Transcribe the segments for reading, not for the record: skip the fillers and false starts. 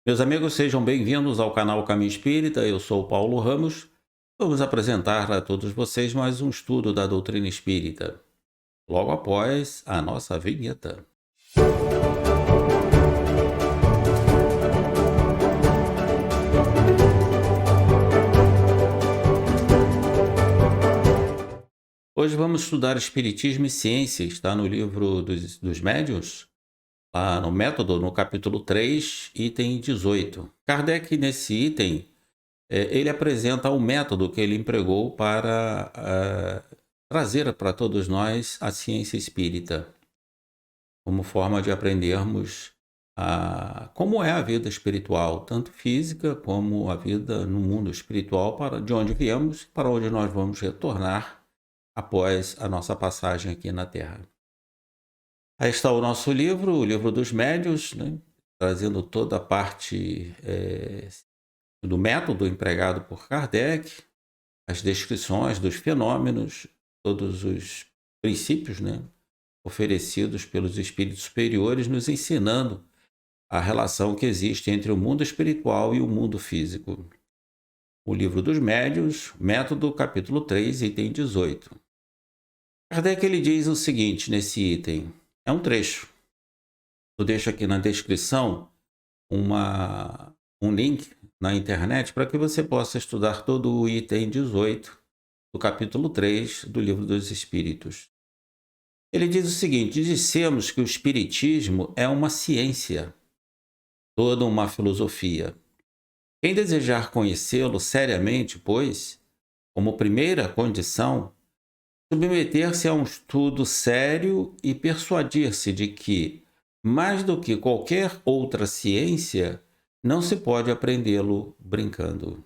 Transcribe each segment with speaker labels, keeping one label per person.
Speaker 1: Meus amigos, sejam bem-vindos ao canal Caminho Espírita. Eu sou o Paulo Ramos. Vamos apresentar a todos vocês mais um estudo da doutrina espírita, logo após a nossa vinheta. Hoje vamos estudar Espiritismo e Ciência. Está no livro dos Médiuns, lá no Método, no capítulo 3, item 18. Kardec, nesse item, ele apresenta o método que ele empregou para trazer para todos nós a ciência espírita, como forma de aprendermos como é a vida espiritual, tanto física como a vida no mundo espiritual, de onde viemos, para onde nós vamos retornar após a nossa passagem aqui na Terra. Aí está o nosso livro, o Livro dos Médiuns, né, trazendo toda a parte do método empregado por Kardec, as descrições dos fenômenos, todos os princípios, né, oferecidos pelos espíritos superiores, nos ensinando a relação que existe entre o mundo espiritual e o mundo físico. O Livro dos Médiuns, Método, capítulo 3, item 18. Kardec ele diz o seguinte nesse item, é um trecho. Eu deixo aqui na descrição um link na internet para que você possa estudar todo o item 18 do capítulo 3 do Livro dos Espíritos. Ele diz o seguinte: dissemos que o Espiritismo é uma ciência, toda uma filosofia. Quem desejar conhecê-lo seriamente, pois, como primeira condição, submeter-se a um estudo sério e persuadir-se de que, mais do que qualquer outra ciência, não se pode aprendê-lo brincando.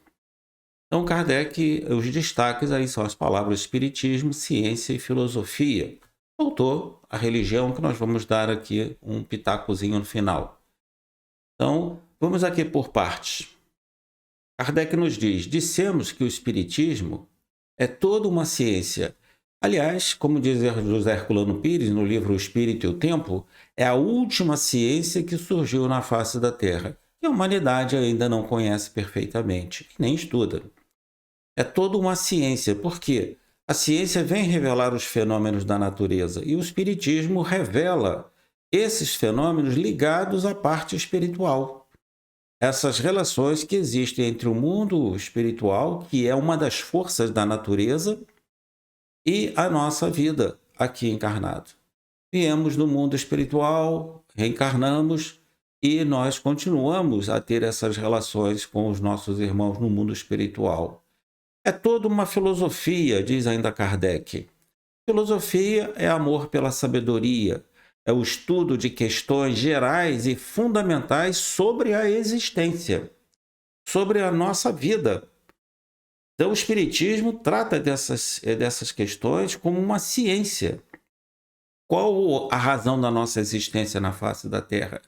Speaker 1: Então, Kardec, os destaques aí são as palavras espiritismo, ciência e filosofia. Faltou a religião, que nós vamos dar aqui um pitacozinho no final. Então, vamos aqui por partes. Kardec nos diz: dissemos que o espiritismo é toda uma ciência. Aliás, como diz José Herculano Pires no livro O Espírito e o Tempo, é a última ciência que surgiu na face da Terra, que a humanidade ainda não conhece perfeitamente, e nem estuda. É toda uma ciência, porque a ciência vem revelar os fenômenos da natureza, e o Espiritismo revela esses fenômenos ligados à parte espiritual. Essas relações que existem entre o mundo espiritual, que é uma das forças da natureza, e a nossa vida aqui encarnado. Viemos do mundo espiritual, reencarnamos e nós continuamos a ter essas relações com os nossos irmãos no mundo espiritual. É toda uma filosofia, diz ainda Kardec. Filosofia é amor pela sabedoria, é o estudo de questões gerais e fundamentais sobre a existência, sobre a nossa vida. Então, o Espiritismo trata dessas questões como uma ciência. Qual a razão da nossa existência na face da Terra?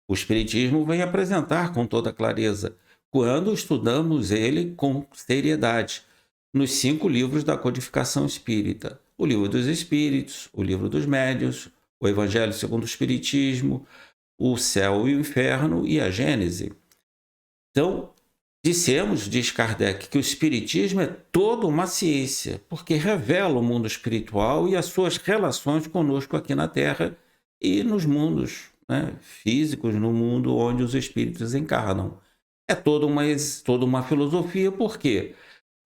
Speaker 1: O Espiritismo vem apresentar com toda clareza, quando estudamos ele com seriedade, nos 5 livros da codificação espírita: o Livro dos Espíritos, o Livro dos Médiuns, o Evangelho segundo o Espiritismo, o Céu e o Inferno e a Gênese. Então, dissemos, diz Kardec, que o Espiritismo é toda uma ciência, porque revela o mundo espiritual e as suas relações conosco aqui na Terra e nos mundos, né, físicos, no mundo onde os espíritos encarnam. É toda uma filosofia, porque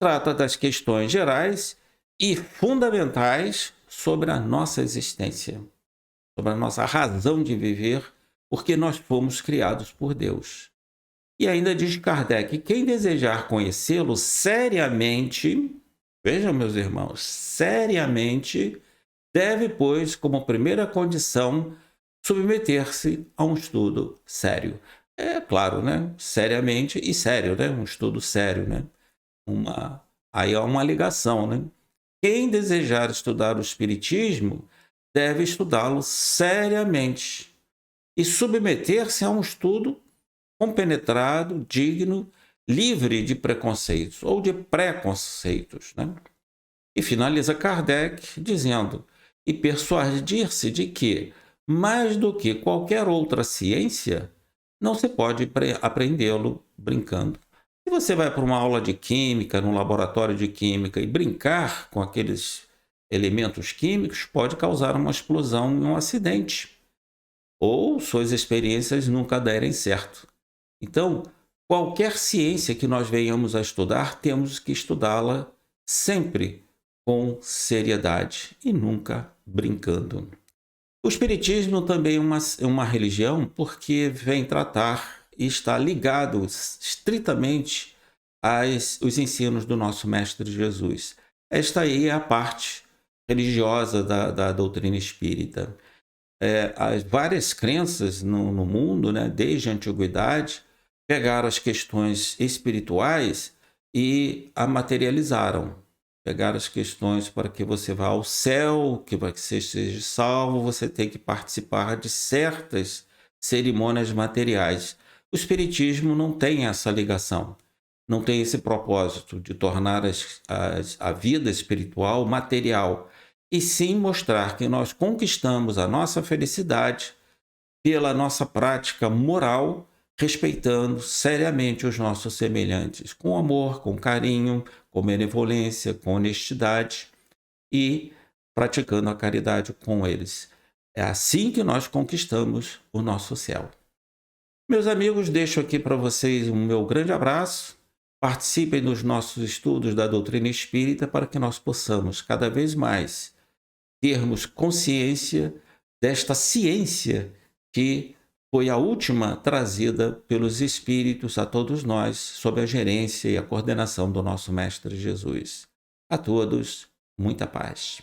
Speaker 1: trata das questões gerais e fundamentais sobre a nossa existência, sobre a nossa razão de viver, porque nós fomos criados por Deus. E ainda diz Kardec: quem desejar conhecê-lo seriamente, vejam, meus irmãos, seriamente, deve, pois, como primeira condição, submeter-se a um estudo sério. É claro, né? Seriamente e sério, né? Um estudo sério, né? Aí há uma ligação, né? Quem desejar estudar o Espiritismo deve estudá-lo seriamente e submeter-se a um estudo compenetrado, digno, livre de preconceitos ou de preconceitos, né? E finaliza Kardec dizendo: e persuadir-se de que, mais do que qualquer outra ciência, não se pode aprendê-lo brincando. Se você vai para uma aula de química, num laboratório de química, e brincar com aqueles elementos químicos, pode causar uma explosão e um acidente, ou suas experiências nunca derem certo. Então, qualquer ciência que nós venhamos a estudar, temos que estudá-la sempre com seriedade e nunca brincando. O Espiritismo também é uma religião porque vem tratar e está ligado estritamente aos ensinos do nosso Mestre Jesus. Esta aí é a parte religiosa da doutrina espírita. As várias crenças no mundo, né, desde a antiguidade, pegaram as questões espirituais e a materializaram. Pegaram as questões para que você vá ao céu, que você seja salvo, você tem que participar de certas cerimônias materiais. O Espiritismo não tem essa ligação, não tem esse propósito de tornar a vida espiritual material, e sim mostrar que nós conquistamos a nossa felicidade pela nossa prática moral, respeitando seriamente os nossos semelhantes, com amor, com carinho, com benevolência, com honestidade e praticando a caridade com eles. É assim que nós conquistamos o nosso céu. Meus amigos, deixo aqui para vocês um meu grande abraço. Participem dos nossos estudos da doutrina espírita para que nós possamos cada vez mais termos consciência desta ciência que foi a última trazida pelos Espíritos a todos nós, sob a gerência e a coordenação do nosso Mestre Jesus. A todos, muita paz.